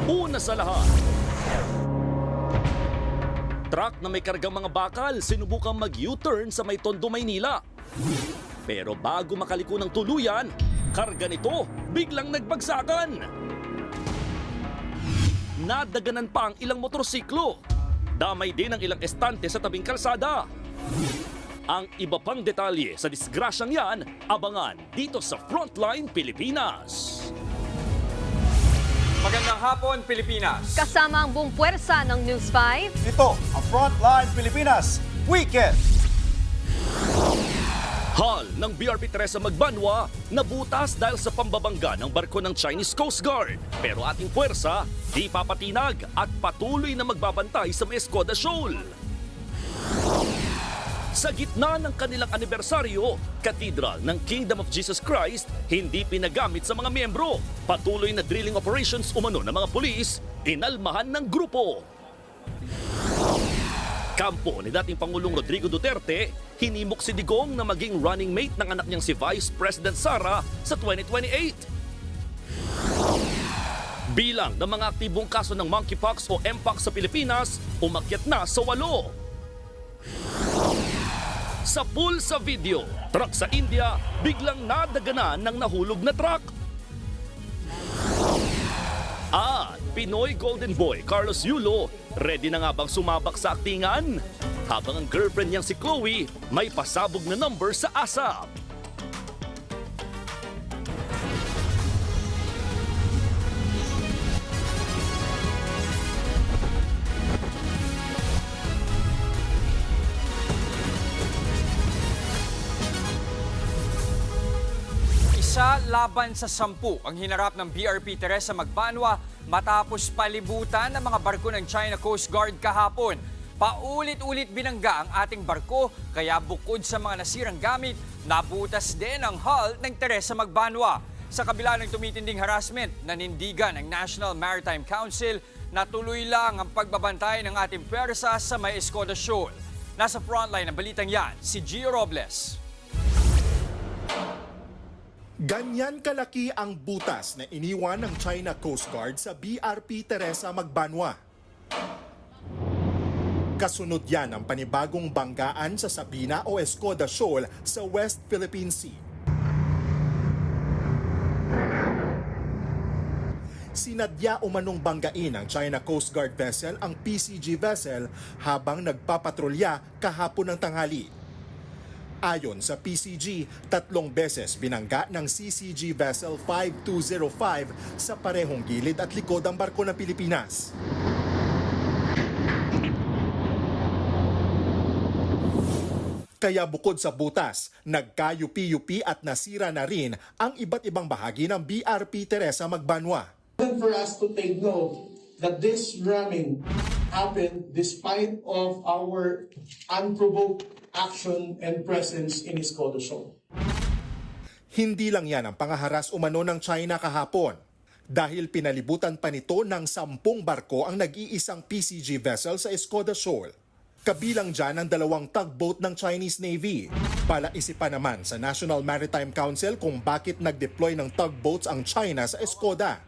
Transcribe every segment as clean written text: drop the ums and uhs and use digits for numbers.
Una sa lahat, truck na may kargang mga bakal sinubukang mag-U-turn sa may Tondo, Maynila. Pero bago makaliko ng tuluyan, karga nito biglang nagbagsakan. Nadaganan pa ang ilang motorsiklo. Damay din ang ilang estante sa tabing kalsada. Ang iba pang detalye sa disgrasyang yan, abangan dito sa Frontline Pilipinas. Magandang hapon, Pilipinas. Kasama ang buong puwersa ng News 5. Ito ang Frontline Pilipinas Weekend. Hull ng BRP Teresa Magbanwa nabutas dahil sa pambabangga ng barko ng Chinese Coast Guard. Pero ating puwersa, di papatinag at patuloy na magbabantay sa Escoda Shoal. Sa gitna ng kanilang anibersaryo, Cathedral ng Kingdom of Jesus Christ hindi pinagamit sa mga miyembro. Patuloy na drilling operations umano ng mga pulis, inalmahan ng grupo. Kampo ni dating Pangulong Rodrigo Duterte, hinimok si Digong na maging running mate ng anak niyang si Vice President Sara sa 2028. Bilang ng mga aktibong kaso ng monkeypox o mpox sa Pilipinas, umakyat na sa 8. Sa pool sa video, truck sa India biglang nadaganan ng nahulog na truck. At Pinoy Golden Boy Carlos Yulo, ready na nga bang sumabak sa aktingan? Habang ang girlfriend niyang si Chloe may pasabog na number sa ASAP. Isa laban sa 10 ang hinarap ng BRP Teresa Magbanwa matapos palibutan ng mga barko ng China Coast Guard kahapon. Paulit-ulit binangga ang ating barko kaya bukod sa mga nasirang gamit, nabutas din ang hull ng Teresa Magbanwa. Sa kabila ng tumitinding harassment, nanindigan ng National Maritime Council na tuloy lang ang pagbabantay ng ating pwersa sa may Escoda Shoal. Nasa frontline ng balitang yan, si Gio Robles. Ganyan kalaki ang butas na iniwan ng China Coast Guard sa BRP Teresa Magbanwa. Kasunod yan ang panibagong banggaan sa Sabina o Escoda Shoal sa West Philippine Sea. Sinadya umanong banggain ng China Coast Guard vessel ang PCG vessel habang nagpapatrolya kahapon ng tanghali. Ayon sa PCG, 3 beses binangga ng CCG Vessel 5205 sa parehong gilid at likod ang barko ng Pilipinas. Kaya bukod sa butas, nagkayupi-yupi at nasira na rin ang iba't ibang bahagi ng BRP Teresa Magbanwa. For us to take note that this ramming happened despite of our unprovoked action and presence in Escoda Shoal. Hindi lang yan ang pangaharas umano ng China kahapon. Dahil pinalibutan pa nito ng 10 barko ang nag-iisang PCG vessel sa Escoda Shoal. Kabilang dyan ang 2 tugboat ng Chinese Navy. Palaisipan naman sa National Maritime Council kung bakit nag-deploy ng tugboats ang China sa Escoda.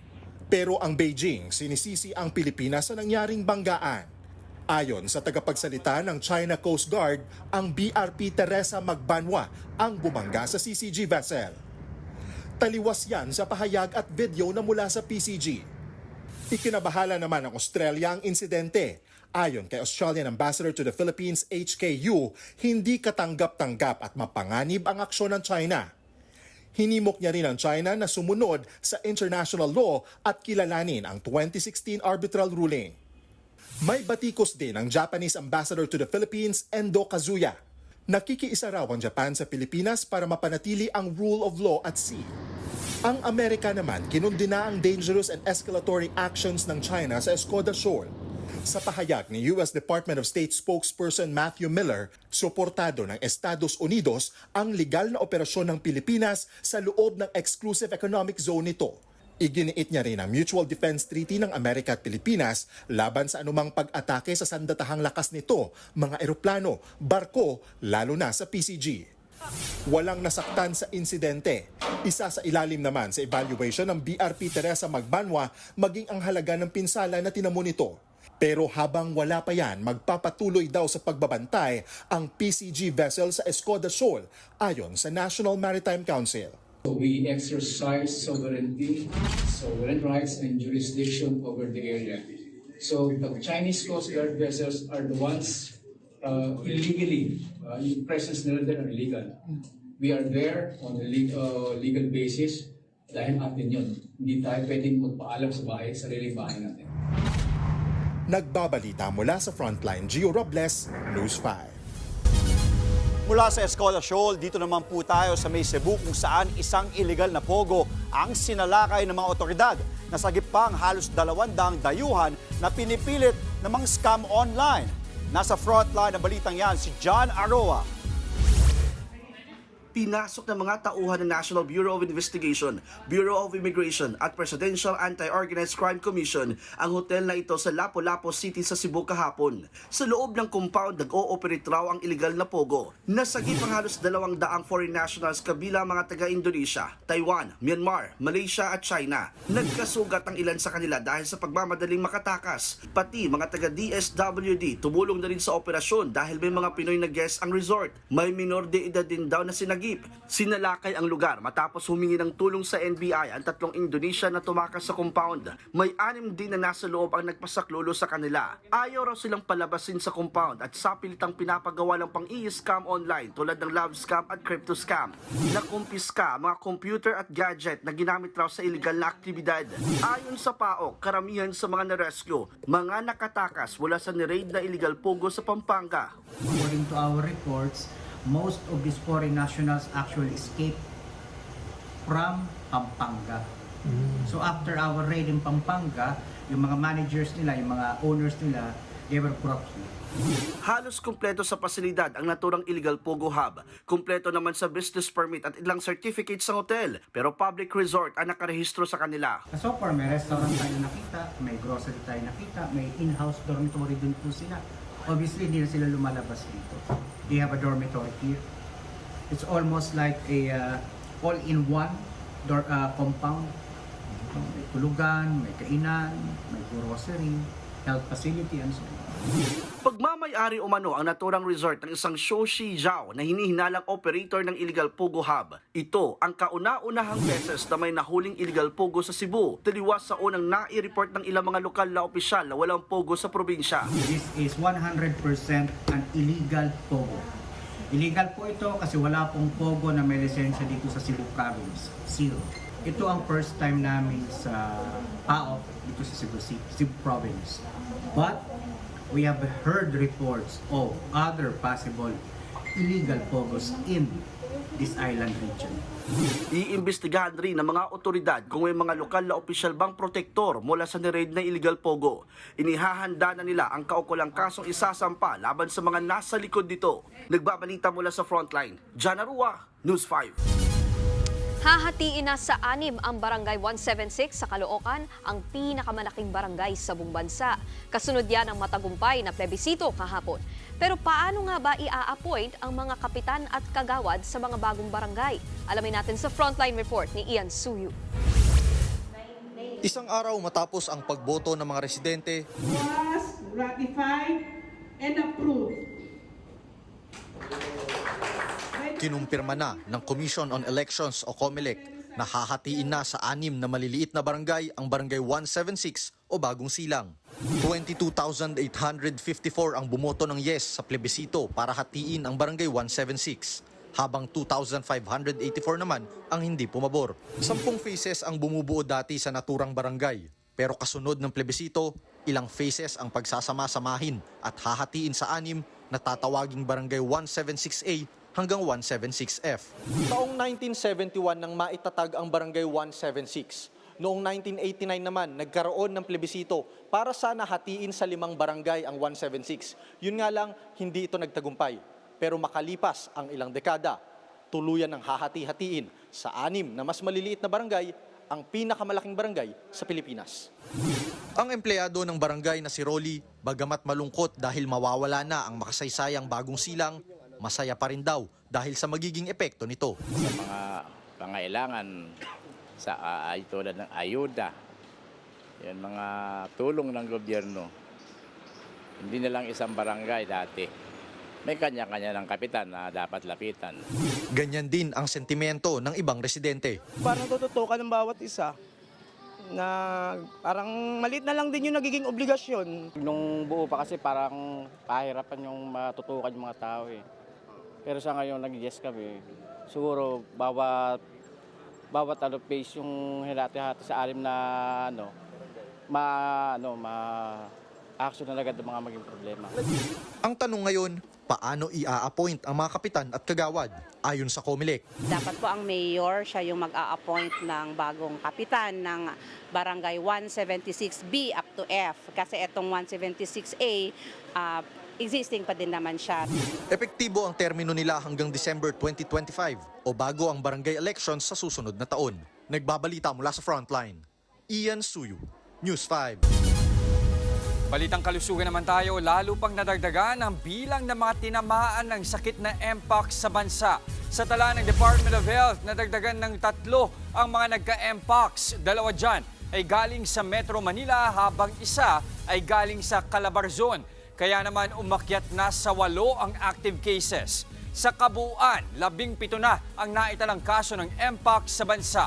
Pero ang Beijing sinisisi ang Pilipinas sa nangyaring banggaan. Ayon sa tagapagsalita ng China Coast Guard, ang BRP Teresa Magbanwa ang bumangga sa CCG vessel. Taliwas yan sa pahayag at video na mula sa PCG. Ikinabahala naman ng Australia ang insidente. Ayon kay Australian Ambassador to the Philippines HKU, hindi katanggap-tanggap at mapanganib ang aksyon ng China. Hinimok niya rin ang China na sumunod sa international law at kilalanin ang 2016 arbitral ruling. May batikos din ang Japanese Ambassador to the Philippines, Endo Kazuya. Nakikiisa raw ang Japan sa Pilipinas para mapanatili ang rule of law at sea. Ang Amerika naman kinundina ang dangerous and escalatory actions ng China sa Escoda Shoal. Sa pahayag ni US Department of State spokesperson Matthew Miller, suportado ng Estados Unidos ang legal na operasyon ng Pilipinas sa loob ng exclusive economic zone nito. Iginiit niya rin ang Mutual Defense Treaty ng Amerika at Pilipinas laban sa anumang pag-atake sa sandatahang lakas nito, mga eroplano, barko, lalo na sa PCG. Walang nasaktan sa insidente. Isa sa ilalim naman sa evaluation ng BRP Teresa Magbanwa maging ang halaga ng pinsala na tinamo nito. Pero habang wala pa yan, magpapatuloy daw sa pagbabantay ang PCG vessel sa Escoda Shoal ayon sa National Maritime Council. We exercise sovereign rights and jurisdiction over the area. So the Chinese Coast Guard vessels are the ones illegally, yung presence nila there are illegal. We are there on a legal basis dahil atin yun. Hindi tayo pwedeng magpaalam sa bahay, sariling bahay natin. Nagbabalita mula sa Frontline, Gio Robles, News 5. Mula sa Escoda Shoal, dito naman po tayo sa May Cebu kung saan isang illegal na pogo ang sinalakay ng mga otoridad. Nasagip pa ang halos 200 dayuhan na pinipilit na mga scam online. Nasa frontline ng balitang yan si John Aroa. Pinasok ng mga tauhan ng National Bureau of Investigation, Bureau of Immigration at Presidential Anti-Organized Crime Commission ang hotel na ito sa Lapu-Lapu City sa Cebu kahapon. Sa loob ng compound, nag-ooperate raw ang illegal na pogo. Nasagip ang halos 200 foreign nationals kabilang mga taga-Indonesia, Taiwan, Myanmar, Malaysia at China. Nagkasugat ang ilan sa kanila dahil sa pagmamadaling makatakas. Pati mga taga-DSWD tumulong na rin sa operasyon dahil may mga Pinoy na guest ang resort. May minor de edad din daw na sinagip. Sinalakay ang lugar matapos humingi ng tulong sa NBI ang 3 Indonesia na tumakas sa compound. May 6 din na nasa loob ang nagpasaklolo sa kanila. Ayaw raw silang palabasin sa compound at sapilitang pinapagawa ng pang-i-scam online tulad ng love scam at crypto scam. Nakumpiska mga computer at gadget na ginamit raw sa illegal na aktibidad. Ayon sa PAOK, karamihan sa mga na-rescue, mga nakatakas mula sa ni-raid na illegal pogo sa Pampanga. According to our reports, most of these foreign nationals actually escaped from Pampanga. So after our raid in Pampanga, yung mga managers nila, yung mga owners nila, they were brought here. Halos kumpleto sa pasilidad ang naturang illegal pogo hub. Kumpleto naman sa business permit at ilang certificates sa hotel, pero public resort ang nakarehistro sa kanila. So far, may restaurant tayo nakita, may grocery tayo nakita, may in-house dormitory din po sila. Obviously, hindi na sila lumalabas dito. They have a dormitory here. It's almost like a all-in-one compound. May tulugan, may kainan, may grocery, health facility, and so on. Pagmamay-ari umano ang naturang resort ng isang Shoshi Zhao na hinihinalang operator ng illegal pogo hub. Ito ang kauna-unahang beses na may nahuling illegal pogo sa Cebu, taliwas sa unang nai-report ng ilang mga lokal na opisyal na walang pogo sa probinsya. This is 100% an illegal pogo. Illegal po ito kasi wala pong pogo na may lisensya dito sa Cebu Province. Zero. Ito ang first time namin sa PAOK dito sa Cebu Province. But we have heard reports of other possible illegal pogos in this island region. Iimbestigahan rin ng mga otoridad kung may mga lokal na opisyal bang protektor mula sa ni-raid na illegal pogo. Inihahanda na nila ang kaukulang kasong isasampa laban sa mga nasa likod nito. Nagbabalita mula sa Frontline, John Arua, News 5. Hahatiin na sa 6 ang Barangay 176 sa Caloocan, ang pinakamalaking barangay sa buong bansa. Kasunod yan ang matagumpay na plebisito kahapon. Pero paano nga ba i-a-appoint ang mga kapitan at kagawad sa mga bagong barangay? Alamin natin sa Frontline Report ni Ian Suyu. Isang araw matapos ang pagboto ng mga residente, was ratified and approved. kinumpirma na ng Commission on Elections o COMELEC na hahatiin na sa 6 na maliliit na barangay ang Barangay 176 o Bagong Silang. 22,854 ang bumoto ng yes sa plebisito para hatiin ang Barangay 176, habang 2,584 naman ang hindi pumabor. 10 phases ang bumubuo dati sa naturang barangay, pero kasunod ng plebisito, ilang phases ang pagsasama-samahin at hahatiin sa 6 na tatawaging Barangay 176A hanggang 176F. Taong 1971 nang maitatag ang Barangay 176. Noong 1989 naman, nagkaroon ng plebisito para sana hatiin sa 5 barangay ang 176. Yun nga lang, hindi ito nagtagumpay. Pero makalipas ang ilang dekada, tuluyan ng hahati-hatiin sa 6 na mas maliliit na barangay ang pinakamalaking barangay sa Pilipinas. Ang empleyado ng barangay na si Rolly, bagamat malungkot dahil mawawala na ang makasaysayang Bagong Silang, masaya pa rin daw dahil sa magiging epekto nito. Sa mga pangailangan sa tulad ng ayuda, yan mga tulong ng gobyerno, hindi na lang isang barangay dati. May kanya-kanya ng kapitan na dapat lapitan. Ganyan din ang sentimento ng ibang residente. Parang tututukan ng bawat isa na parang maliit na lang din yung nagiging obligasyon. Nung buo pa kasi parang pahirapan yung matutukan yung mga tao eh. Pero sa ngayon nag-yes kami. Siguro bawat phase yung hilati-hati sa alim na action na agad ang mga maging problema. Ang tanong ngayon, paano i-a-appoint ang mga kapitan at kagawad ayon sa COMELEC? Dapat po ang mayor siya yung mag-a-appoint ng bagong kapitan ng Barangay 176B up to F. Kasi itong 176A, existing pa din naman siya. Epektibo ang termino nila hanggang December 2025 o bago ang barangay elections sa susunod na taon. Nagbabalita mula sa Frontline, Ian Suyu, News 5. Balitang kalusugan naman tayo, lalo pang nadagdagan ang bilang ng mga tinamaan ng sakit na Mpox sa bansa. Sa tala ng Department of Health, nadagdagan ng 3 ang mga nagka-Mpox. 2 dyan ay galing sa Metro Manila habang isa ay galing sa Calabarzon. Kaya naman umakyat na sa 8 ang active cases. Sa kabuuan, 17 na ang naitalang kaso ng Mpox sa bansa.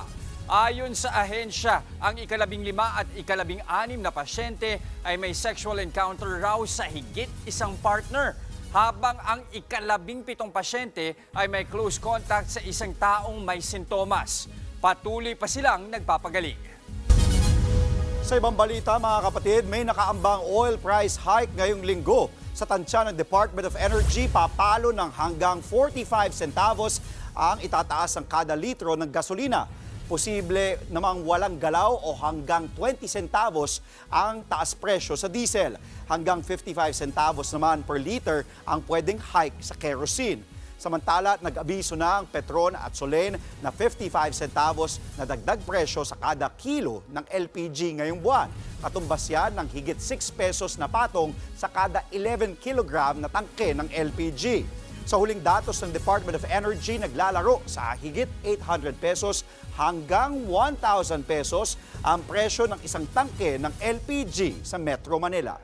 Ayon sa ahensya, ang ika-15 at ika-16 na pasyente ay may sexual encounter raw sa higit isang partner, habang ang ika-17 pasyente ay may close contact sa isang taong may sintomas. Patuloy pa silang nagpapagaling. Sa ibang balita mga kapatid, may nakaambang oil price hike ngayong linggo. Sa tansya ng Department of Energy, papalo ng hanggang 45 centavos ang itataas ng kada litro ng gasolina. Posible namang walang galaw o hanggang 20 centavos ang taas presyo sa diesel. Hanggang 55 centavos naman per liter ang pwedeng hike sa kerosene. Samantala, nag-abiso na ang Petron at Solen na 55 centavos na dagdag presyo sa kada kilo ng LPG ngayong buwan. Katumbas yan ng higit 6 pesos na patong sa kada 11 kilogram na tangke ng LPG. Sa huling datos ng Department of Energy, naglalaro sa higit 800 pesos hanggang 1,000 pesos ang presyo ng isang tangke ng LPG sa Metro Manila.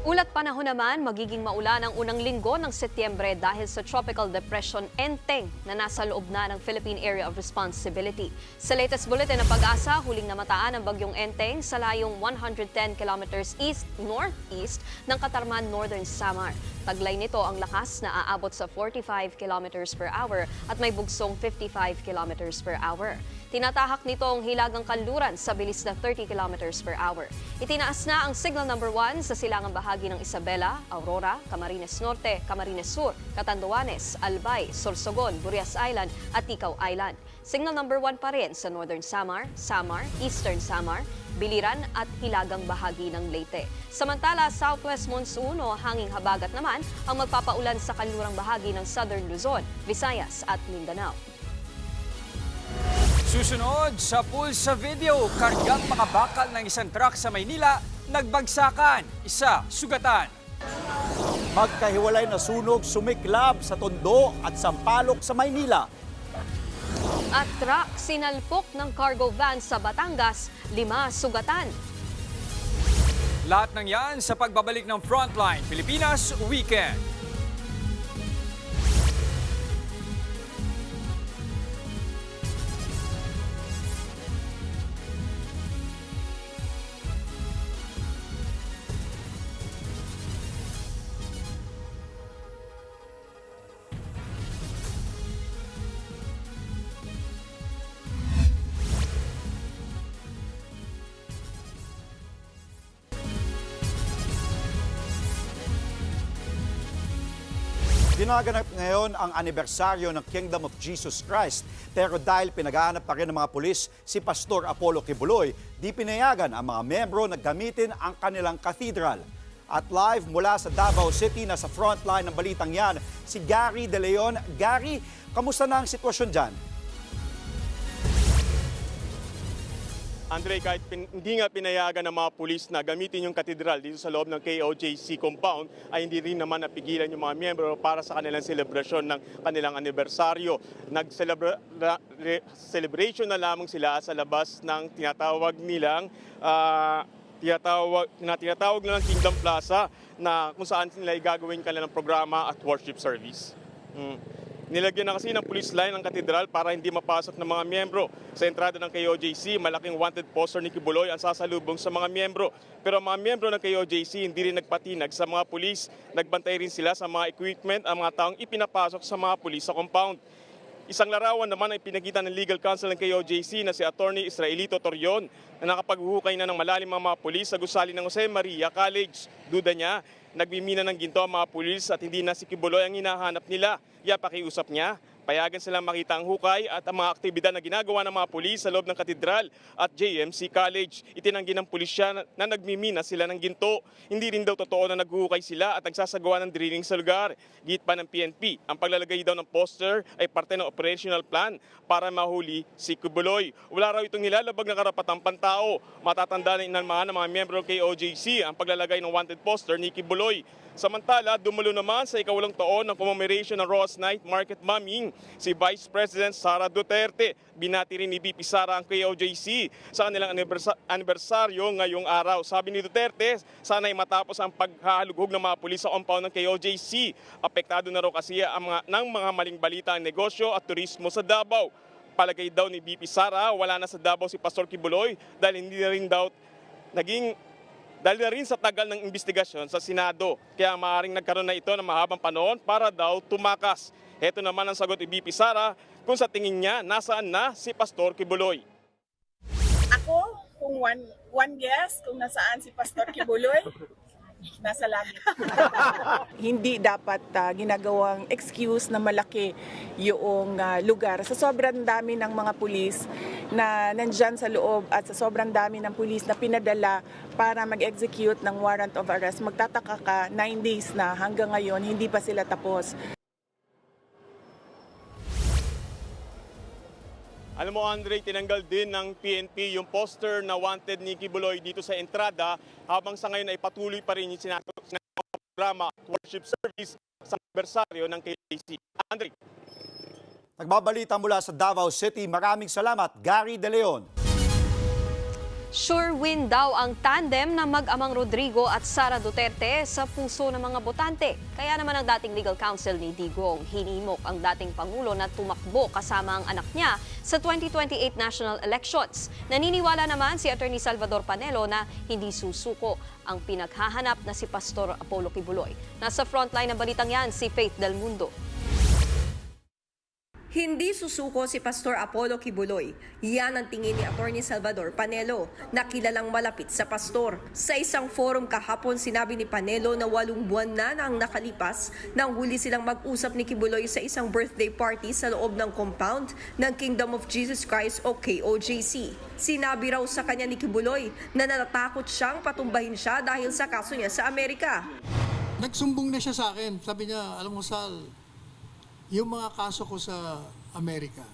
Ulat panahon naman, magiging maulan ang unang linggo ng Setyembre dahil sa Tropical Depression Enteng na nasa loob na ng Philippine Area of Responsibility. Sa latest bulletin ng Pag-asa, huling namataan ang bagyong Enteng sa layong 110 kilometers east-northeast ng Katarman, Northern Samar. Taglay nito ang lakas na aabot sa 45 kilometers per hour at may bugsong 55 kilometers per hour. Tinatahak nito ang hilagang kanluran sa bilis na 30 kilometers per hour. Itinaas na ang signal number 1 sa silangang bahagi ng Isabela, Aurora, Camarines Norte, Camarines Sur, Catanduanes, Albay, Sorsogon, Burias Island at Ticao Island. Signal number 1 pa rin sa Northern Samar, Samar, Eastern Samar, Biliran at hilagang bahagi ng Leyte. Samantala, Southwest Monsoon o hanging habagat naman ang magpapaulan sa kanlurang bahagi ng Southern Luzon, Visayas at Mindanao. Susunod sa Pulsa Video, kargang mga bakal ng isang truck sa Maynila, nagbagsakan, isa sugatan. Magkahiwalay na sunog sumiklab sa Tondo at Sampaloc sa Maynila. At truck sinalpok ng cargo van sa Batangas, 5 sugatan. Lahat ng yan sa pagbabalik ng Frontline Pilipinas Weekend. Ginaganap ngayon ang anibersaryo ng Kingdom of Jesus Christ. Pero dahil pinaghahanap pa rin ng mga pulis si Pastor Apollo Kibuloy, di pinayagan ang mga membro na gamitin ang kanilang cathedral. At live mula sa Davao City, nasa frontline ng balitang yan, si Gary De Leon. Gary, kamusta na ang sitwasyon dyan? Andre, kahit hindi nga pinayagan ng mga pulis na gamitin yung katedral dito sa loob ng KOJC compound, ay hindi rin naman napigilan yung mga miyembro para sa kanilang selebrasyon ng kanilang anibersaryo. Celebration na lamang sila sa labas ng tinatawag nilang tinatawag nilang Kingdom Plaza, na kung saan nila igagawin kanilang programa at worship service. Nilagyan na kasi ng police line ang katedral para hindi mapasok ng mga miyembro. Sa entrada ng KOJC, malaking wanted poster ni Quiboloy ang sasalubong sa mga miyembro. Pero ang mga miyembro ng KOJC hindi rin nagpatinag sa mga pulis. Nagbantay rin sila sa mga equipment ang mga taong ipinapasok sa mga pulis sa compound. Isang larawan naman ay pinakita ng legal counsel ng KOJC na si Attorney Israelito Torion na nakapaghuhukay na ng malalim ang mga pulis sa gusali ng Jose Maria College. Duda niya, nagmimina ng ginto ang mga pulis at hindi na si Quiboloy ang hinahanap nila. Pakiusap niya, payagan silang makita ang hukay at ang mga aktibidad na ginagawa ng mga pulis sa loob ng katedral at JMC College. Itinanggi ng pulisya na nagmimina sila ng ginto. Hindi rin daw totoo na naghuhukay sila at nagsasagawa ng drilling sa lugar. Git pa ng PNP, ang paglalagay daw ng poster ay parte ng operational plan para mahuli si Quiboloy. Wala raw itong nilalabag na karapatang pantao. Matatanda na inalmahan ng mga miyembro ng KOJC ang paglalagay ng wanted poster ni Quiboloy. Samantala, dumulo naman sa ikawalang taon ng commemoration ng Ross Night Market Bombing si Vice President Sara Duterte. Binati rin ni VP Sara ang KOJC sa kanilang anibersaryo ngayong araw. Sabi ni Duterte, sana'y matapos ang paghahalughog ng mga pulis sa compound ng KOJC. Apektado na raw kasi ng mga maling balita ang negosyo at turismo sa Davao. Palagay daw ni VP Sara, wala na sa Davao si Pastor Quiboloy dahil dahil na rin sa tagal ng investigasyon sa Senado. Kaya maaaring nagkaroon na ito ng mahabang panahon para daw tumakas. Heto naman ang sagot ni VP Sara kung sa tingin niya nasaan na si Pastor Quiboloy. Ako, kung one guess kung nasaan si Pastor Quiboloy, nasa langit. Hindi dapat ginagawang excuse na malaki yung lugar. Sa sobrang dami ng mga pulis na nandyan sa loob at sa sobrang dami ng pulis na pinadala para mag-execute ng warrant of arrest, magtataka ka 9 days na hanggang ngayon hindi pa sila tapos. Alam mo, Andre, tinanggal din ng PNP yung poster na wanted ni Quiboloy dito sa entrada habang sa ngayon ay patuloy pa rin yung programa at worship service sa anibersaryo ng KOJC. Andre. Nagbabalita mula sa Davao City. Maraming salamat, Gary De Leon. Sure win daw ang tandem na mag-amang Rodrigo at Sara Duterte sa puso ng mga botante. Kaya naman ang dating legal counsel ni Digong hinimok ang dating Pangulo na tumakbo kasama ang anak niya sa 2028 national elections. Naniniwala naman si Atty. Salvador Panelo na hindi susuko ang pinaghahanap na si Pastor Apollo Quiboloy. Nasa frontline ng balitang yan si Faith Del Mundo. Hindi susuko si Pastor Apollo Quiboloy. Yan ang tingin ni Atty. Salvador Panelo, na kilalang malapit sa pastor. Sa isang forum kahapon, sinabi ni Panelo na 8 buwan na ang nakalipas nang huli silang mag-usap ni Quiboloy sa isang birthday party sa loob ng compound ng Kingdom of Jesus Christ o KOJC. Sinabi raw sa kanya ni Quiboloy na natatakot siyang patumbahin siya dahil sa kaso niya sa Amerika. Nagsumbong na siya sa akin. Sabi niya, alam mo Sal, yung mga kaso ko sa Amerika,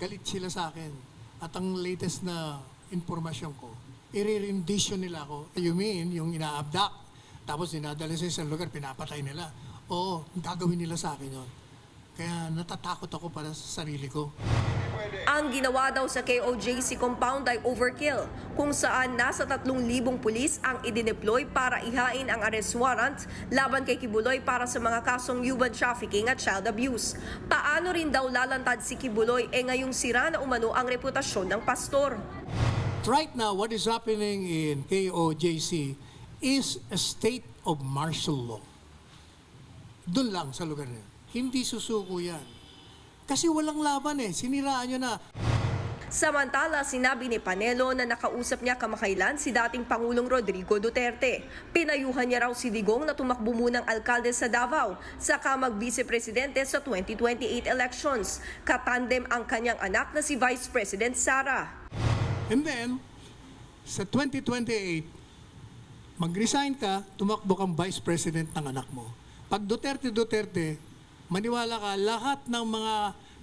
galit sila sa akin. At ang latest na informasyon ko, i-rendition nila ako. You mean, yung ina-abduct, tapos dinadala sa isang lugar, pinapatay nila. Oo, gagawin nila sa akin yun. Kaya natatakot ako para sa sarili ko. Ang ginawa daw sa KOJC compound ay overkill, kung saan nasa 3,000 pulis ang idineploy para ihain ang arrest warrant laban kay Quiboloy para sa mga kasong human trafficking at child abuse. Paano rin daw lalantad si Quiboloy ngayong sira na umano ang reputasyon ng pastor? Right now, what is happening in KOJC is a state of martial law. Doon lang sa lugar niya. Hindi susuko yan. Kasi walang laban siniraan nyo na. Samantala, sinabi ni Panelo na nakausap niya kamakailan si dating Pangulong Rodrigo Duterte. Pinayuhan niya raw si Digong na tumakbo munang alkalde sa Davao, saka mag-vice-presidente sa 2028 elections. Katandem ang kanyang anak na si Vice President Sara. And then, sa 2028, mag-resign ka, tumakbo kang vice president ng anak mo. Pag Duterte, maniwala ka, lahat ng mga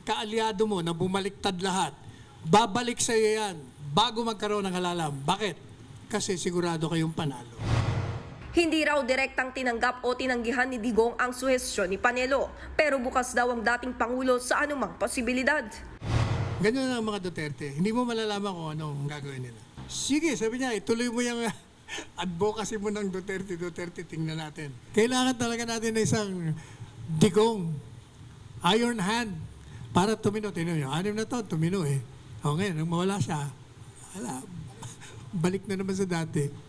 kaalyado mo na bumaliktad lahat, babalik sa iyo yan. bago magkaroon ng halalan. Bakit? Kasi sigurado kayong panalo. Hindi raw direktang tinanggap o tinanggihan ni Digong ang suhestyon ni Panelo, pero bukas daw ang dating Pangulo sa anumang posibilidad. Ganyan ang mga Duterte. Hindi mo malalaman kung ano ang gagawin nila. Sige, sabi niya, ituloy mo yung advocacy mo ng Duterte, tingnan natin. Kailangan talaga natin na isang Digong, iron hand, para tumino. Tingnan niyo, 6 na to, tumino eh. O ngayon, nang mawala siya, balik na naman sa dati.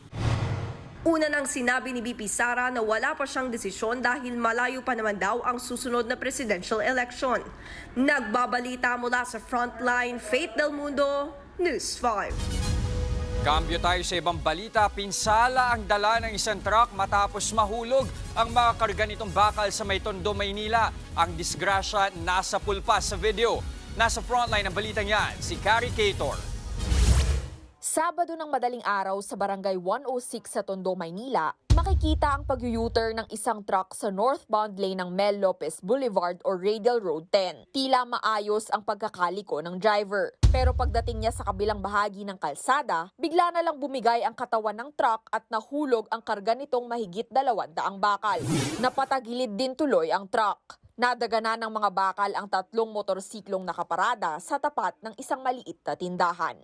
Una nang sinabi ni BP Sara na wala pa siyang desisyon dahil malayo pa naman daw ang susunod na presidential election. Nagbabalita mula sa Frontline, Faith Del Mundo, News 5. Kambyo tayo sa ibang balita. Pinsala ang dala ng isang truck matapos mahulog ang mga karga nitong bakal sa May Tondo, Maynila. Ang disgrasya nasa pulpa sa video. Nasa Frontline ng balitang yan, si Carrie Cator. Sabado ng madaling araw sa Barangay 106 sa Tondo, Maynila, makikita ang pag-u-turn ng isang truck sa northbound lane ng Mel Lopez Boulevard o Radial Road 10. Tila maayos ang pagkakaliko ng driver. Pero pagdating niya sa kabilang bahagi ng kalsada, bigla na lang bumigay ang katawan ng truck at nahulog ang karga nitong mahigit 200 bakal. Napatagilid din tuloy ang truck. Nadaganan ng mga bakal ang 3 motorsiklong nakaparada sa tapat ng isang maliit na tindahan.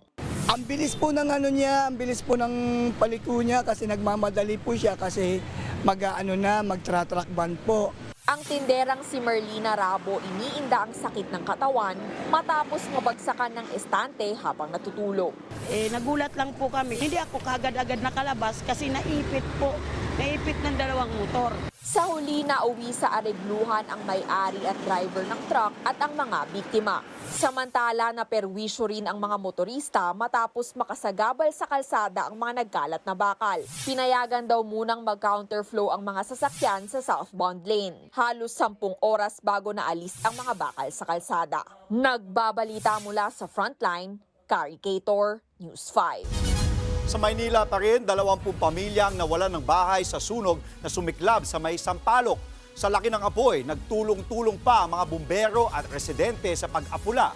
Ang bilis po ng ang bilis po ng paliko niya kasi nagmamadali po siya kasi mag-truck ban po. Ang tinderang si Merlina Rabo iniinda ang sakit ng katawan matapos mabagsakan ng estante habang natutulog. Nagulat lang po kami. Hindi ako kagad-agad nakalabas kasi naipit ng 2 motor. Sa huli, nauwi sa aregluhan ang may-ari at driver ng truck at ang mga biktima. Samantala, naperwisyo rin ang mga motorista matapos makasagabal sa kalsada ang mga nagkalat na bakal. Pinayagan daw munang mag-counterflow ang mga sasakyan sa southbound lane. Halos 10 oras bago naalis ang mga bakal sa kalsada. Nagbabalita mula sa Frontline, Carrie Cator, News 5. Sa Maynila pa rin, 20 pamilyang nawalan ng bahay sa sunog na sumiklab sa may Sampaloc. Sa laki ng apoy, nagtulong-tulong pa ang mga bumbero at residente sa pag-apula.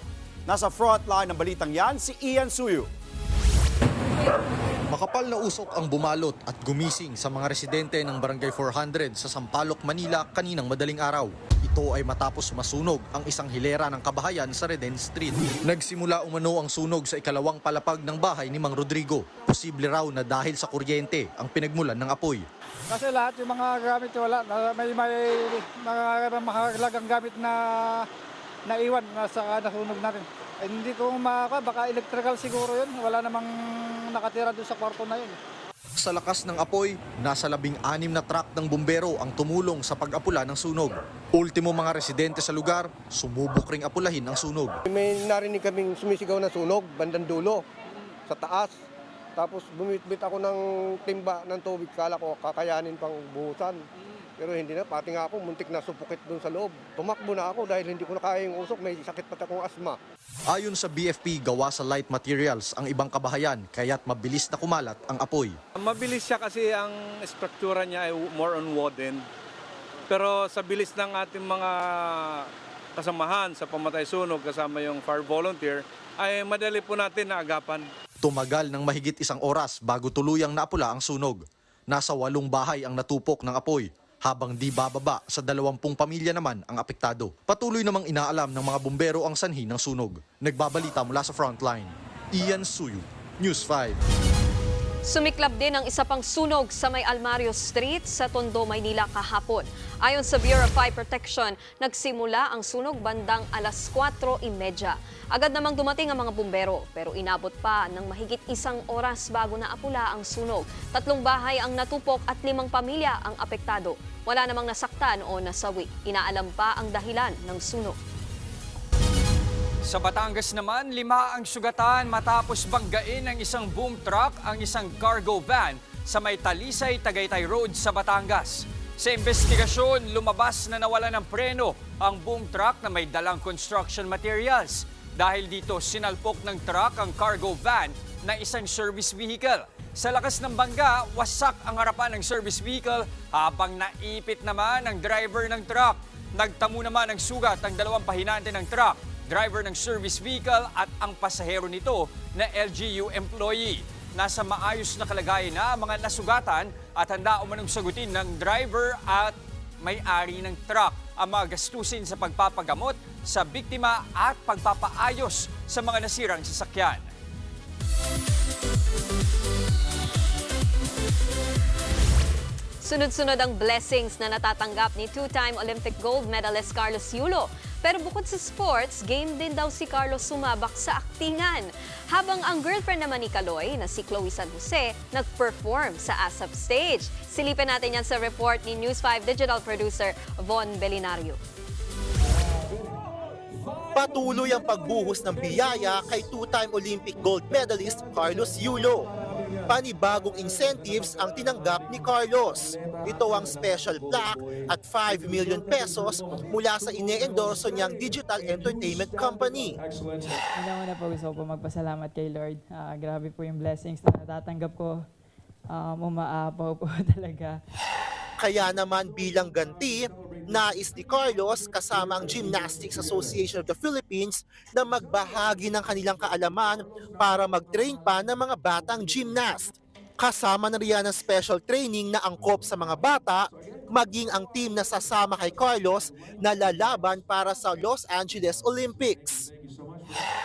Nasa frontline ng balitang yan, si Ian Suyu. Makapal na usok ang bumalot at gumising sa mga residente ng Barangay 400 sa Sampaloc, Manila kaninang madaling araw. Ito ay matapos masunog ang isang hilera ng kabahayan sa Reden Street. Nagsimula umano ang sunog sa ikalawang palapag ng bahay ni Mang Rodrigo. Posible raw na dahil sa kuryente ang pinagmulan ng apoy. Kasi lahat yung mga gamit wala, may mga mahalagang gamit na naiwan sa nasunog natin. Hindi ko baka electrical siguro yun. Wala namang nakatira doon sa kwarto na yun. Sa lakas ng apoy, nasa 16 na truck ng bumbero ang tumulong sa pag-apula ng sunog. Ultimo mga residente sa lugar, sumubok ring apulahin ang sunog. May narinig kaming sumisigaw na sunog, bandang dulo, sa taas. Tapos bumit-bit ako ng timba ng tubig, kala ko kakayanin pang buhusan. Pero hindi na, pati nga ako, muntik na supukit doon sa loob. Tumakbo na ako dahil hindi ko na kaya yung usok, may sakit pati akong asma. Ayon sa BFP, gawa sa light materials ang ibang kabahayan, kaya't mabilis na kumalat ang apoy. Mabilis siya kasi ang struktura niya ay more on wooden. Pero sa bilis ng ating mga kasamahan sa pamatay sunog, kasama yung fire volunteer, ay madali po natin na agapan. Tumagal ng mahigit 1 oras bago tuluyang naapula ang sunog. Nasa 8 bahay ang natupok ng apoy, habang di bababa sa 20 pamilya naman ang apektado. Patuloy namang inaalam ng mga bumbero ang sanhi ng sunog. Nagbabalita mula sa Frontline, Ian Suyu, News 5. Sumiklab din ang isa pang sunog sa may Almario Street sa Tondo, Maynila kahapon. Ayon sa Bureau of Fire Protection, nagsimula ang sunog bandang 4:30. Agad namang dumating ang mga bumbero pero inabot pa ng mahigit 1 oras bago naapula ang sunog. 3 bahay ang natupok at 5 pamilya ang apektado. Wala namang nasaktan o nasawi. Inaalam pa ang dahilan ng sunog. Sa Batangas naman, 5 ang sugatan matapos banggain ng isang boom truck ang isang cargo van sa may Talisay, Tagaytay Road sa Batangas. Sa investigasyon, lumabas na nawala ng preno ang boom truck na may dalang construction materials. Dahil dito, sinalpok ng truck ang cargo van na isang service vehicle. Sa lakas ng bangga, wasak ang harapan ng service vehicle habang naipit naman ang driver ng truck. Nagtamo naman ng sugat ang 2 pahinante ng truck, driver ng service vehicle at ang pasahero nito na LGU employee. Nasa maayos na kalagayan na ang mga nasugatan at handa umanong sagutin ng driver at may-ari ng truck ang mga gastusin sa pagpapagamot sa biktima at pagpapaayos sa mga nasirang sasakyan. Sunod-sunod ang blessings na natatanggap ni two-time Olympic gold medalist Carlos Yulo. Pero bukod sa sports, game din daw si Carlos sumabak sa aktingan. Habang ang girlfriend naman ni Kaloy, na si Chloe San Jose, nag-perform sa ASAP stage. Silipin natin yan sa report ni News 5 digital producer Von Belinario. Patuloy ang pagbuhos ng biyaya kay two-time Olympic gold medalist Carlos Yulo. Panibagong incentives ang tinanggap ni Carlos. Ito ang special plaque at 5 million pesos mula sa ine-endorso niyang digital entertainment company. Una po gusto ko po magpasalamat kay Lord. Grabe po yung blessings na natatanggap ko. Umaapaw po talaga. Kaya naman bilang ganti, nais ni Carlos kasama ang Gymnastics Association of the Philippines na magbahagi ng kanilang kaalaman para mag-train pa ng mga batang gymnast. Kasama na riyan ang special training na angkop sa mga bata, maging ang team na sasama kay Carlos na lalaban para sa Los Angeles Olympics.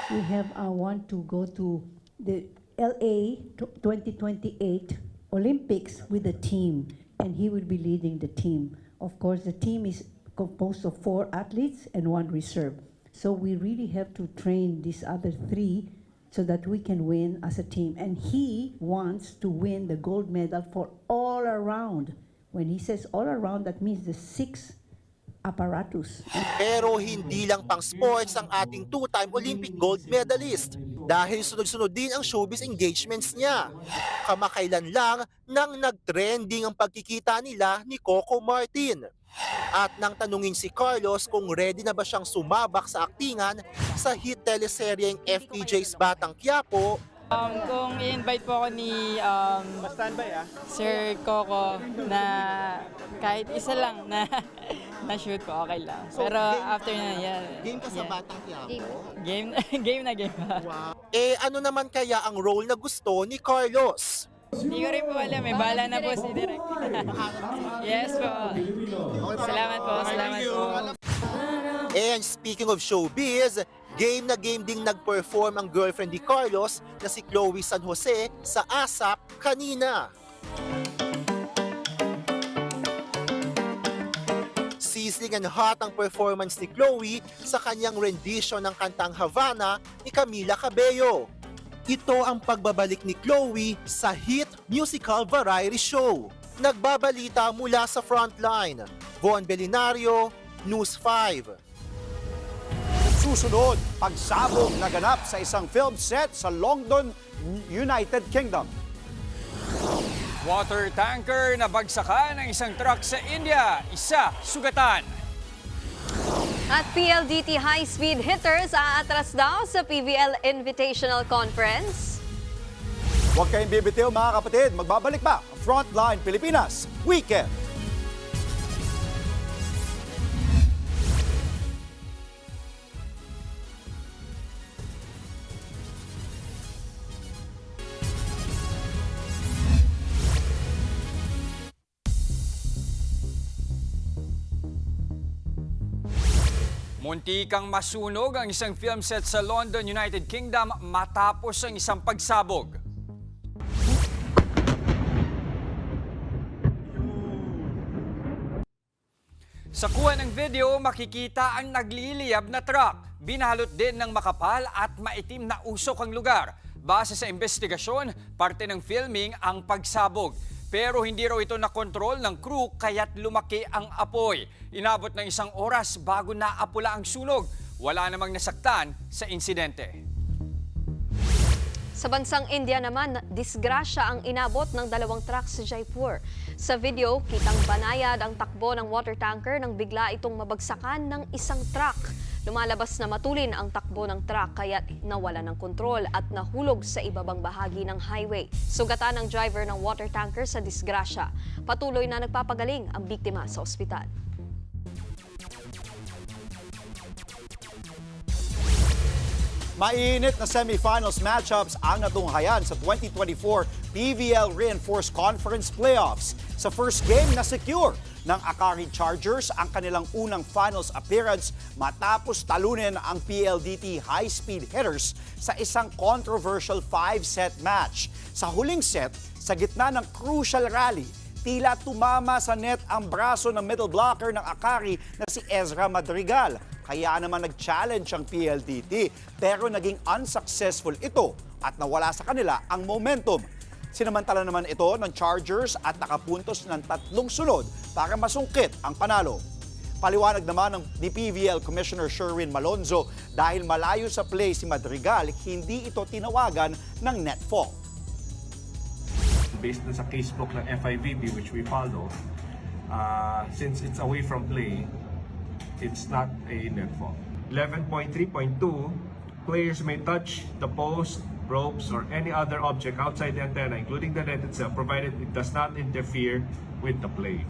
We have want to go to the LA 2028 Olympics with the team, and he will be leading the team. Of course, the team is composed of 4 athletes and 1 reserve. So we really have to train these other 3 so that we can win as a team. And he wants to win the gold medal for all around. When he says all around, that means the 6 apparatus. Pero hindi lang pang sports ang ating two-time Olympic gold medalist dahil sunod-sunod din ang showbiz engagements niya. Kamakailan lang nang nag-trending ang pagkikita nila ni Coco Martin. At nang tanungin si Carlos kung ready na ba siyang sumabak sa aktingan sa hit teleseryeng FPJ's Batang Quiapo, Kung i-invite po ako ni Sir Coco na kahit isa lang na shoot po, okay lang. So, pero after na yan. Game ka sa Batang Quiapo? Game na. Wow. Ano naman kaya ang role na gusto ni Carlos? Hindi ko rin po alam, may bala na po si Direk. Yes po. Salamat po. And speaking of showbiz, game na game ding nag-perform ang girlfriend ni Carlos na si Chloe San Jose sa ASAP kanina. Sizzling and hot ang performance ni Chloe sa kanyang rendition ng kantang Havana ni Camila Cabello. Ito ang pagbabalik ni Chloe sa hit musical variety show. Nagbabalita mula sa Frontline. Von Belinario, News 5. Susunod, pagsabog na ganap sa isang film set sa London, United Kingdom. Water tanker na bagsakan ng isang truck sa India, isa sugatan. At PLDT high-speed hitters aatras daw sa PVL Invitational Conference. Huwag kayong bibitiw mga kapatid, magbabalik pa ang Frontline Pilipinas Weekend. Muntikang masunog ang isang film set sa London, United Kingdom matapos ang isang pagsabog. Sa kuha ng video, makikita ang nagliliyab na truck. Binalot din ng makapal at maitim na usok ang lugar. Base sa investigasyon, parte ng filming ang pagsabog. Pero hindi raw ito nakontrol ng crew kaya't lumaki ang apoy. Inabot ng 1 oras bago naapula ang sunog. Wala namang nasaktan sa insidente. Sa bansang India naman, disgrasya ang inabot ng 2 truck sa Jaipur. Sa video, kitang banayad ang takbo ng water tanker nang bigla itong mabagsakan ng isang truck. Lumalabas na matulin ang takbo ng truck kaya nawala ng kontrol at nahulog sa ibabang bahagi ng highway. Sugatan ang driver ng water tanker sa disgrasya. Patuloy na nagpapagaling ang biktima sa ospital. Mainit na semifinals matchups ang natunghayan sa 2024 PVL Reinforced Conference Playoffs. Sa first game na secure ng Akari Chargers ang kanilang unang finals appearance matapos talunin ang PLDT high-speed hitters sa isang controversial 5-set match. Sa huling set, sa gitna ng crucial rally, tila tumama sa net ang braso ng middle blocker ng Akari na si Ezra Madrigal. Kaya naman nag-challenge ang PLDT pero naging unsuccessful ito at nawala sa kanila ang momentum. Sinamantala naman ito ng Chargers at nakapuntos ng 3 sunod para masungkit ang panalo. Paliwanag naman ni PVL Commissioner Sherwin Malonzo dahil malayo sa play si Madrigal, hindi ito tinawagan ng net fault. Based sa casebook ng FIVB which we follow, since it's away from play, it's not a net fault. 11.3.2, players may touch the post, ropes, or any other object outside the antenna, including the net itself, provided it does not interfere with the play.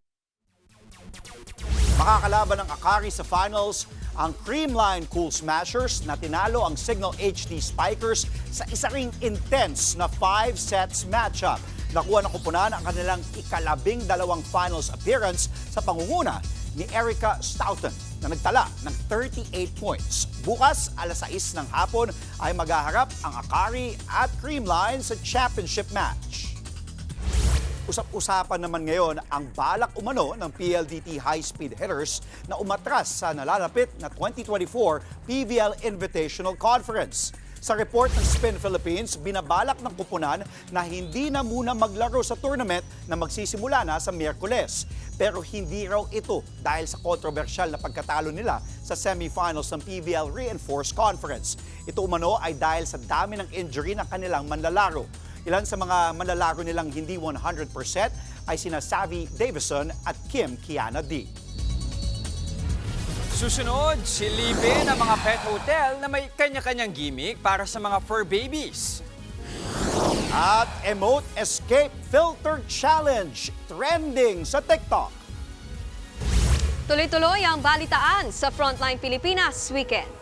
Makakalaban ng Akari sa finals ang Creamline Cool Smashers na tinalo ang Signal HD Spikers sa isa ring intense na 5 sets matchup. Nakuha ng kupunan ang kanilang ika-12 finals appearance sa pangunguna ni Erica Stoughton na nagtala ng 38 points. Bukas, alas 6 ng hapon ay maghaharap ang Akari at Creamline sa championship match. Usap-usapan naman ngayon ang balak umano ng PLDT high-speed hitters na umatras sa nalalapit na 2024 PVL Invitational Conference. Sa report ng Spin Philippines, binabalak ng kupunan na hindi na muna maglaro sa tournament na magsisimula na sa Miyerkules. Pero hindi raw ito dahil sa kontrobersyal na pagkatalo nila sa semifinals ng PVL Reinforced Conference. Ito umano ay dahil sa dami ng injury ng kanilang manlalaro. Ilan sa mga manlalaro nilang hindi 100% ay sina Savvy Davison at Kim Kiana D. Susunod, silipin ang mga pet hotel na may kanya-kanyang gimmick para sa mga fur babies. At Emote Escape Filter Challenge, trending sa TikTok. Tuloy-tuloy ang balitaan sa Frontline Pilipinas Weekend.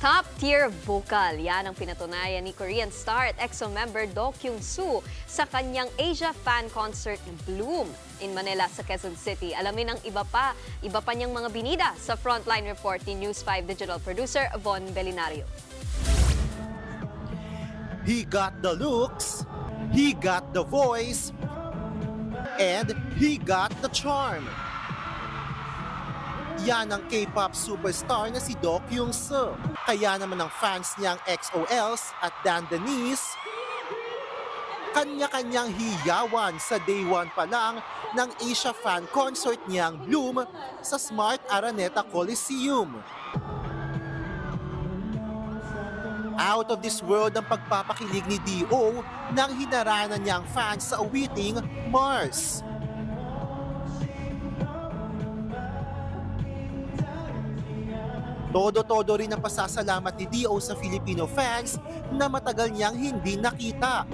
Top-tier vocal, yan ang pinatunayan ni Korean star at EXO member Do Kyung-soo sa kanyang Asia fan concert Bloom in Manila sa Quezon City. Alamin ang iba pa niyang mga binida sa Frontline Report ni News 5 digital producer Von Belinario. He got the looks, he got the voice, and he got the charm. Yan ang K-pop superstar na si Do Kyung-soo. Kaya naman ang fans niyang XOLs at Dandanese, kanya-kanyang hiyawan sa day 1 pa lang ng Asia fan concert niyang Bloom sa Smart Araneta Coliseum. Out of this world ang pagpapakilig ni D.O. nang hinaranan niyang fans sa awiting Mars. Todo-todo rin ang pasasalamat ni D.O. sa Filipino fans na matagal niyang hindi nakita.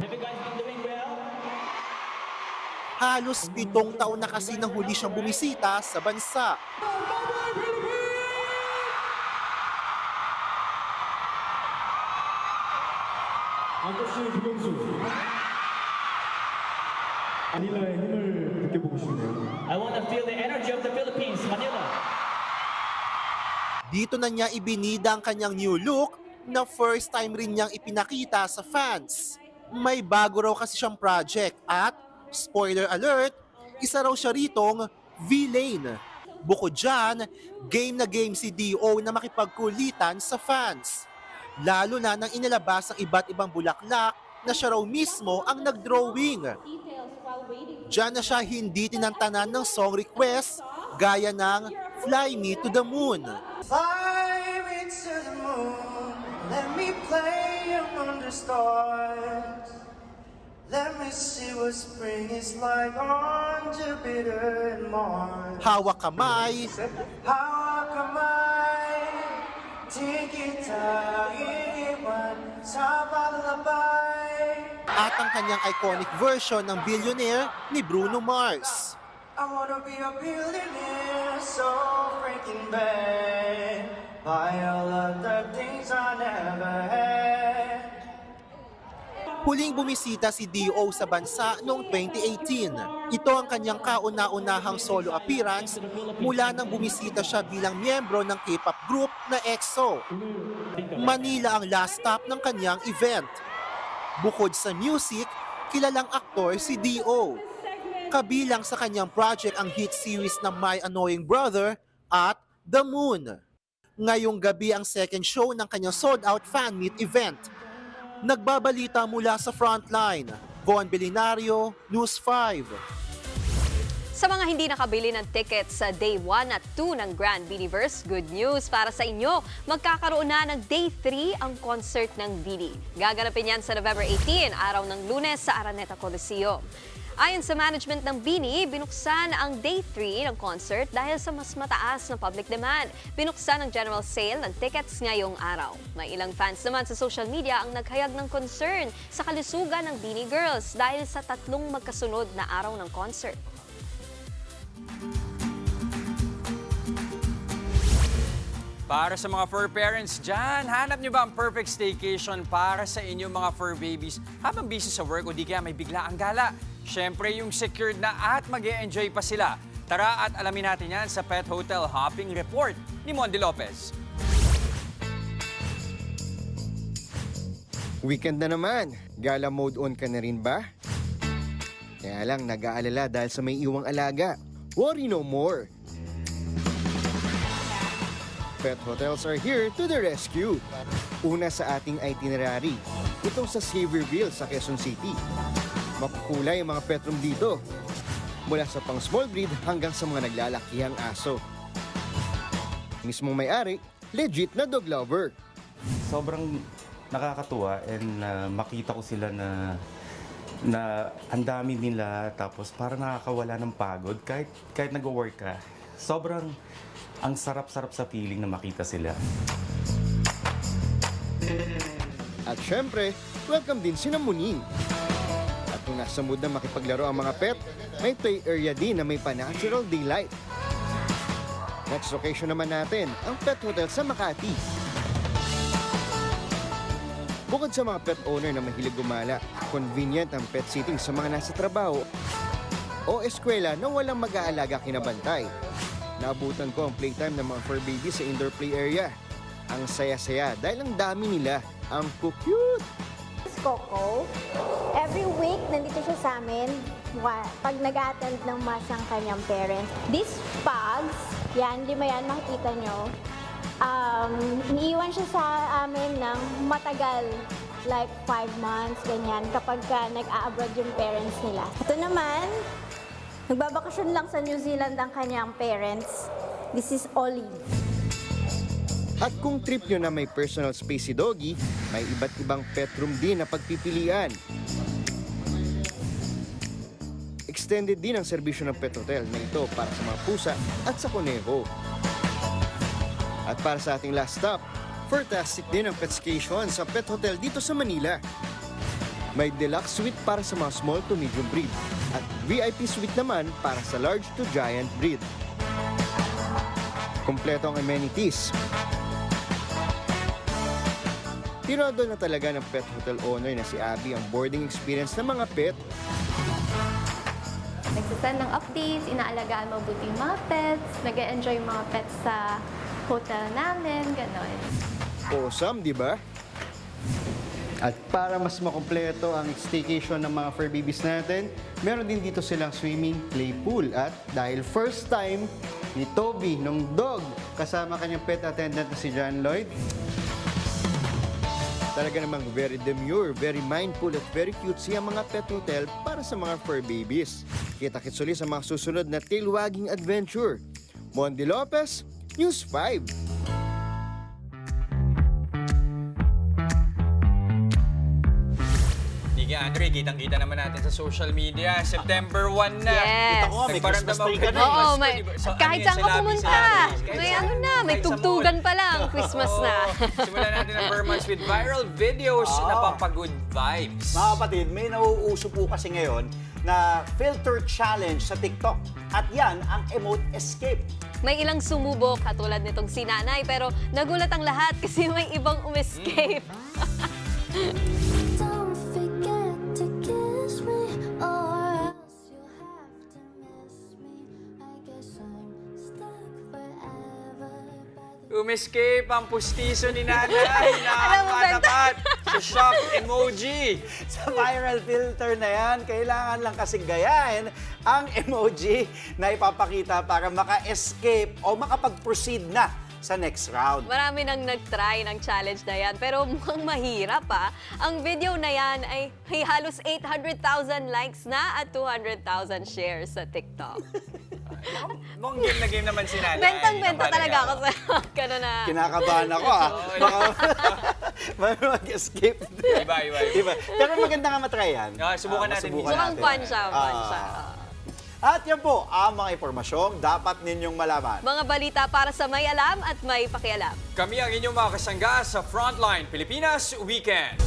Halos 7 taon na kasi nang huli siyang bumisita sa bansa. I want to feel the energy of the Philippines, Manila. Dito na niya ibinida ang kanyang new look na first time rin niyang ipinakita sa fans. May bago raw kasi siyang project at, spoiler alert, isa raw siya ritong villain. Bukod dyan, game na game si D.O. na makipagkulitan sa fans. Lalo na nang inilabas ang iba't ibang bulaklak na siya raw mismo ang nag-drawing. Diyan na siya hindi tinantanan ng song request gaya ng Fly Me to the Moon. Fly me to the moon, let me play among the stars. Let me see what spring is like on Jupiter and Mars. Hawak kamay. Hawak kamay, tiki-taki. iwan sa paglabay. At ang kanyang iconic version ng Billionaire ni Bruno Mars. I wanna be a billionaire, so freaking bad. Buy all of the things I never had. Huling bumisita si D.O. sa bansa noong 2018. Ito ang kanyang kauna-unahang solo appearance mula nang bumisita siya bilang miyembro ng K-pop group na EXO. Manila ang last stop ng kanyang event. Bukod sa music, kilalang aktor si D.O. Kabilang sa kanyang project ang hit series na My Annoying Brother at The Moon. Ngayong gabi ang second show ng kanyang sold-out fan meet event. Nagbabalita mula sa Frontline, Von Belinario, News 5. Sa mga hindi nakabili ng tickets sa Day 1 at 2 ng Grand Beaniverse, good news para sa inyo. Magkakaroon na ng Day 3 ang concert ng Beanie. Gaganapin yan sa November 18, araw ng Lunes sa Araneta Coliseum. Ayon sa management ng Beanie, binuksan ang Day 3 ng concert dahil sa mas mataas na public demand. Binuksan ang general sale ng tickets ngayong araw. May ilang fans naman sa social media ang naghayag ng concern sa kalusugan ng Beanie Girls dahil sa 3 magkasunod na araw ng concert. Para sa mga fur parents dyan, hanap nyo ba ang perfect staycation para sa inyong mga fur babies habang busy sa work o di kaya may bigla ang gala? Siyempre yung secured na at mag-e-enjoy pa sila. Tara at alamin natin yan sa Pet Hotel Hopping Report ni Monde Lopez. Weekend na naman, gala mode on ka na rin ba? Kaya lang nag-aalala dahil sa may iwang alaga. Worry no more! Pet hotels are here to the rescue. Una sa ating itinerary, itong sa Saverville sa Quezon City. Makukulay ang mga pet room dito, mula sa pang small breed hanggang sa mga naglalakihang aso. Mismong may-ari, legit na dog lover. Sobrang nakakatuwa and makita ko sila na ang dami nila tapos parang nakakawala ng pagod kahit nag-work ka. Sobrang ang sarap-sarap sa feeling na makita sila. At syempre, welcome din si Muning. At kung nasa mood na makipaglaro ang mga pet, may play area din na may pa-natural daylight. Next location naman natin, ang Pet Hotel sa Makati. Bukod sa mga pet owner na mahilig gumala, convenient ang pet sitting sa mga nasa trabaho o eskwela na walang mag-aalaga kinabantay. Naabutan ko ang playtime ng mga fur baby sa indoor play area. Ang saya-saya dahil ang dami nila. Ang cute! Coco, every week nandito siya sa amin pag nag-attend ng mass ang kanyang parents. These pugs, yan, 5 yan, makikita nyo. Iniiwan siya sa amin ng matagal, like 5 months, ganyan, kapag nag-a-abroad yung parents nila. Ito naman, nagbabakasyon lang sa New Zealand ang kanyang parents. This is Ollie. At kung trip nyo na may personal space si Doggy, may iba't ibang pet room din na pagpipilian. Extended din ang serbisyo ng pet hotel na ito para sa mga pusa at sa kuneho. At para sa ating last stop, fantastic din ang Petscation sa Pet Hotel dito sa Manila. May deluxe suite para sa mga small to medium breed at VIP suite naman para sa large to giant breed. Kompleto ang amenities. Tinado na talaga ng pet hotel owner na si Abby ang boarding experience ng mga pet. Nagsasend ng updates, inaalagaan mabuti yung mga pets, nag-e-enjoy yung mga pets sa hotel namin, gano'n. Awesome, di ba? At para mas makumpleto ang staycation ng mga fur babies natin, meron din dito silang swimming play pool. At dahil first time ni Toby, nung dog, kasama kanyang pet attendant na si John Lloyd, talaga namang very demure, very mindful at very cutesy ang mga pet hotel para sa mga fur babies. Kita-kits ulit sa mga susunod na tail-wagging adventure. Monde Lopez, News 5. Andre, nanay, kitang-kita naman natin sa social media. September 1 na. Yes. Kita ko nga, may Nagparamdam Christmas ako tree ka na. Oo, Christmas may, tree, di ba? So, kahit ano saan yan, ka sa pumunta, Labis, may kahit ano saan. na, may Kahit sa tugtugan mall. pa lang, Christmas na. Simulan natin ang Burmans with viral videos na pampagood vibes. Mga kapatid, may nauuso po kasi ngayon na filter challenge sa TikTok. At yan ang emote escape. May ilang sumubok katulad nitong si Nanay pero nagulat ang lahat kasi may ibang umescape. Don't forget to kiss me, or else you'll have to miss me. I guess I'm stuck forever. Umescape ang pustiso ni Nanay. Nakakatapat sa shock emoji. Sa viral filter na yan, kailangan lang kasing gayahin ang emoji na ipapakita para maka-escape o makapag-proceed na sa next round. Marami nang nag-try ng challenge na yan pero mukhang mahirap pa. Ang video na yan ay may halos 800,000 likes na at 200,000 shares sa TikTok. Mukhang game na game naman si Nanay. Bentang-benta talaga ako sa gano'n na. Kinakabahan ako Baka mag-escape. Iba. Pero maganda nga matry yan. Subukan natin. Mukhang fun siya. At yan po ang mga impormasyong dapat ninyong malaman. Mga balita para sa may alam at may pakialam. Kami ang inyong mga kasangga sa Frontline Pilipinas Weekend.